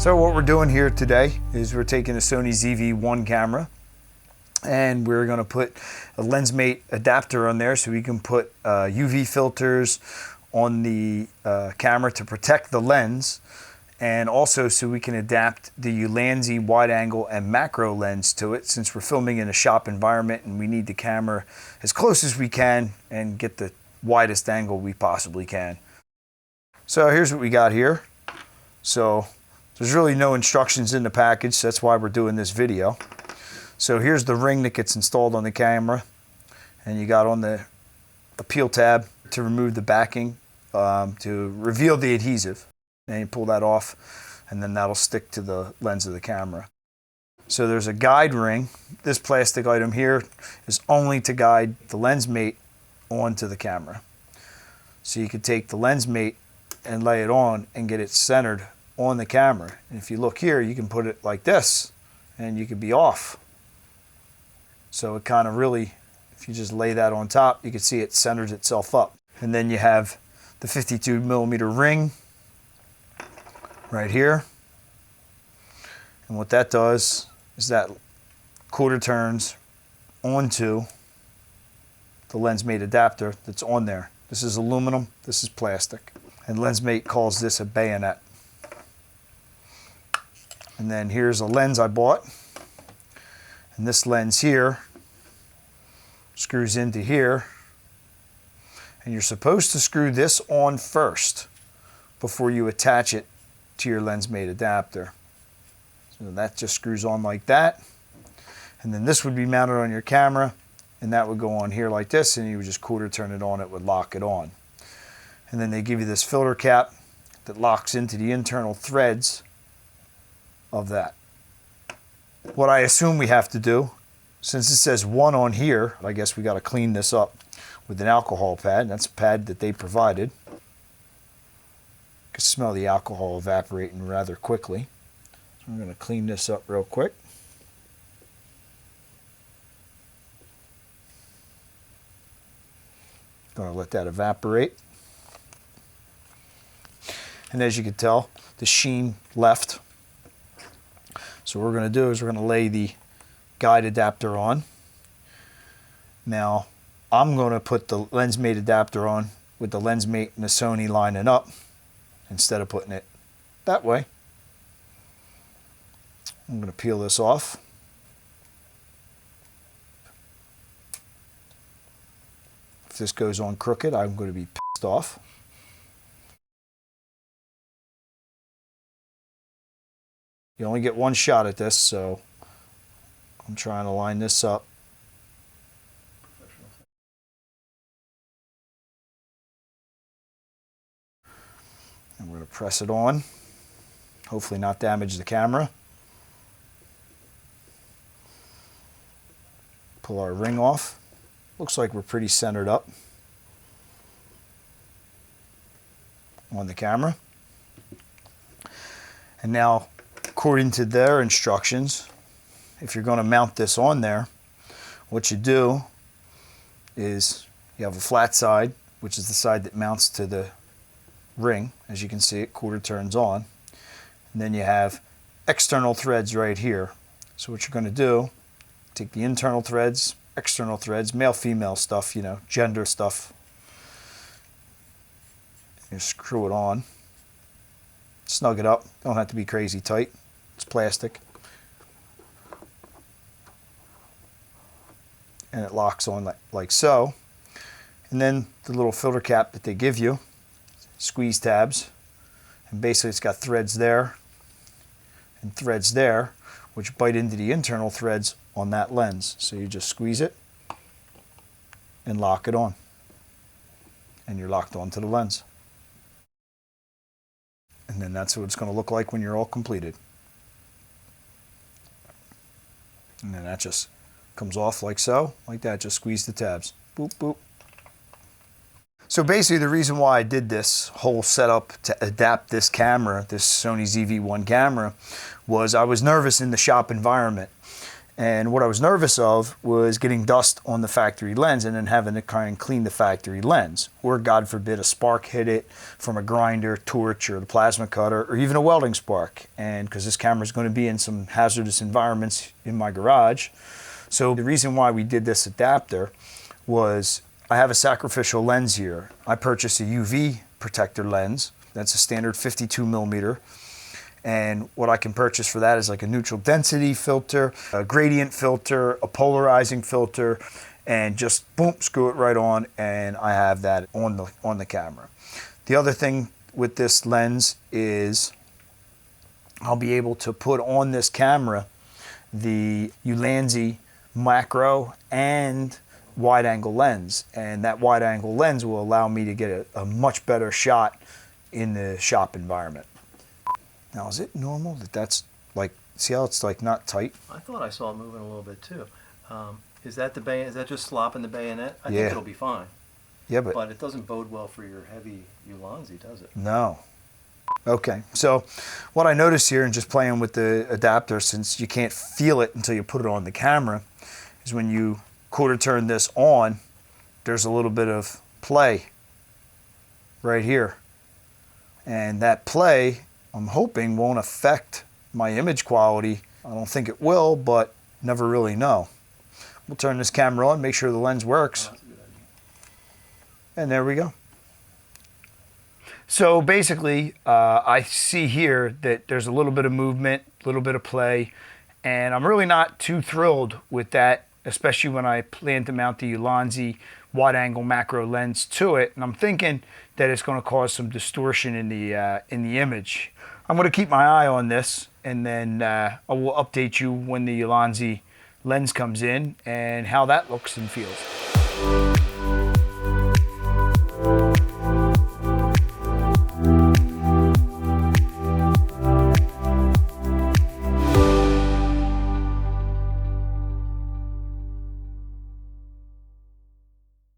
So what we're doing here today is we're taking a Sony ZV-1 camera and we're going to put a Lensmate adapter on there so we can put UV filters on the camera to protect the lens, and also so we can adapt the Ulanzi wide angle and macro lens to it, since we're filming in a shop environment and we need the camera as close as we can and get the widest angle we possibly can. So here's what we got here. So there's really no instructions in the package, so that's why we're doing this video. So here's the ring that gets installed on the camera, and you got on the peel tab to remove the backing, to reveal the adhesive. And you pull that off, and then that'll stick to the lens of the camera. So there's a guide ring. This plastic item here is only to guide the Lensmate onto the camera. So you could take the Lensmate and lay it on and get it centered on the camera. And if you look here, you can put it like this and you could be off. So it kind of really, if you just lay that on top, you can see it centers itself up. And then you have the 52mm ring right here. And what that does is that quarter turns onto the Lensmate adapter that's on there. This is aluminum, this is plastic. And Lensmate calls this a bayonet. And then here's a lens I bought. And this lens here screws into here. And you're supposed to screw this on first before you attach it to your Lensmate adapter. So that just screws on like that. And then this would be mounted on your camera, and that would go on here like this, and you would just quarter turn it on, it would lock it on. And then they give you this filter cap that locks into the internal threads of that. What I assume we have to do, since it says 1 on here, I guess we got to clean this up with an alcohol pad. That's a pad that they provided. You can smell the alcohol evaporating rather quickly. So I'm going to clean this up real quick. Going to let that evaporate. And as you can tell, the sheen left. So what we're going to do is we're going to lay the guide adapter on. Now, I'm going to put the Lensmate adapter on with the Lensmate and the Sony lining up instead of putting it that way. I'm going to peel this off. If this goes on crooked, I'm going to be pissed off. You only get one shot at this, so I'm trying to line this up. And we're going to press it on. Hopefully not damage the camera. Pull our ring off. Looks like we're pretty centered up on the camera. And now, according to their instructions, if you're going to mount this on there, what you do is you have a flat side, which is the side that mounts to the ring. As you can see, it quarter turns on. And then you have external threads right here. So what you're going to do, take the internal threads, external threads, male, female stuff, you know, gender stuff. You screw it on. Snug it up. Don't have to be crazy tight. It's plastic. And it locks on like so. And then the little filter cap that they give you, squeeze tabs. And basically it's got threads there and threads there, which bite into the internal threads on that lens. So you just squeeze it and lock it on. And you're locked onto the lens. And then that's what it's going to look like when you're all completed. And then that just comes off like so, like that. Just squeeze the tabs. Boop, boop. So basically the reason why I did this whole setup to adapt this camera, this Sony ZV-1 camera, was I was nervous in the shop environment. And what I was nervous of was getting dust on the factory lens and then having to kind of clean the factory lens. Or God forbid a spark hit it from a grinder, torch, or the plasma cutter, or even a welding spark. And because this camera is going to be in some hazardous environments in my garage. So the reason why we did this adapter was I have a sacrificial lens here. I purchased a UV protector lens. That's a standard 52 millimeter. And what I can purchase for that is like a neutral density filter, a gradient filter, a polarizing filter, and just boom, screw it right on, and I have that on the camera. The other thing with this lens is I'll be able to put on this camera the Ulanzi macro and wide angle lens, and that wide angle lens will allow me to get a much better shot in the shop environment. Now, is it normal that that's like, see how it's like not tight? I thought I saw it moving a little bit too. Is that the bayonet? Is that just slopping the bayonet? I think it'll be fine. Yeah, but it doesn't bode well for your heavy Ulanzi, does it? No. Okay, so what I noticed here in just playing with the adapter, since you can't feel it until you put it on the camera, is when you quarter turn this on, there's a little bit of play right here. And that play, I'm hoping, won't affect my image quality. I don't think it will, but never really know. We'll turn this camera on, make sure the lens works. Oh, that's a good idea. And there we go. So basically, I see here that there's a little bit of movement, a little bit of play, and I'm really not too thrilled with that, especially when I plan to mount the Ulanzi wide angle macro lens to it, and I'm thinking that it's going to cause some distortion in the image. I'm going to keep my eye on this, and then I will update you when the Ulanzi lens comes in and how that looks and feels.